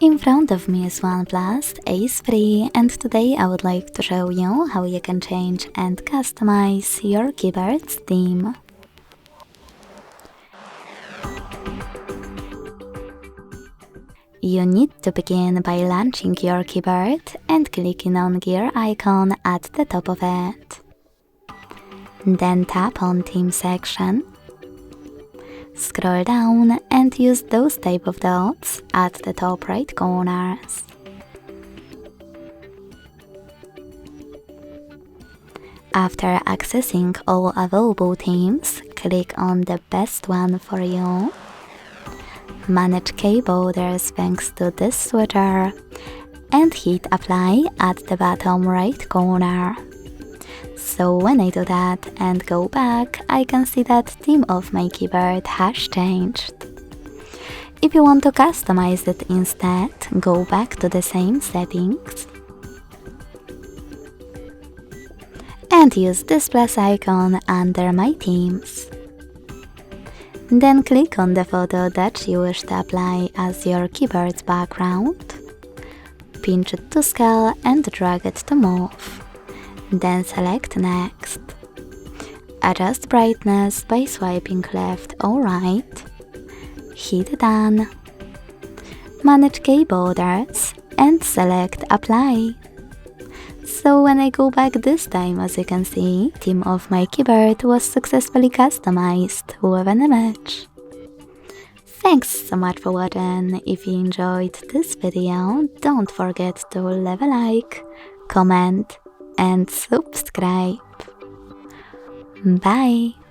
In front of me is OnePlus Ace 3 and today I would like to show you how you can change and customize your keyboard's theme. You need to begin by launching your keyboard and clicking on gear icon at the top of it. Then tap on theme section. Scroll down and use those type of dots at the top right corners. After accessing all available themes, click on the best one for you. Manage key borders thanks to this switcher and hit apply at the bottom right corner. So when I do that and go back, I can see that theme of my keyboard has changed. If you want to customize it instead, go back to the same settings and use this plus icon under my themes. Then click on the photo that you wish to apply as your keyboard's background. Pinch it to scale and drag it to move. Then select Next. Adjust brightness by swiping left or right. Hit Done. Manage key borders and select Apply. So when I go back this time, as you can see, theme of my keyboard was successfully customized with an image. Thanks so much for watching. If you enjoyed this video, don't forget to leave a like, comment and subscribe. Bye!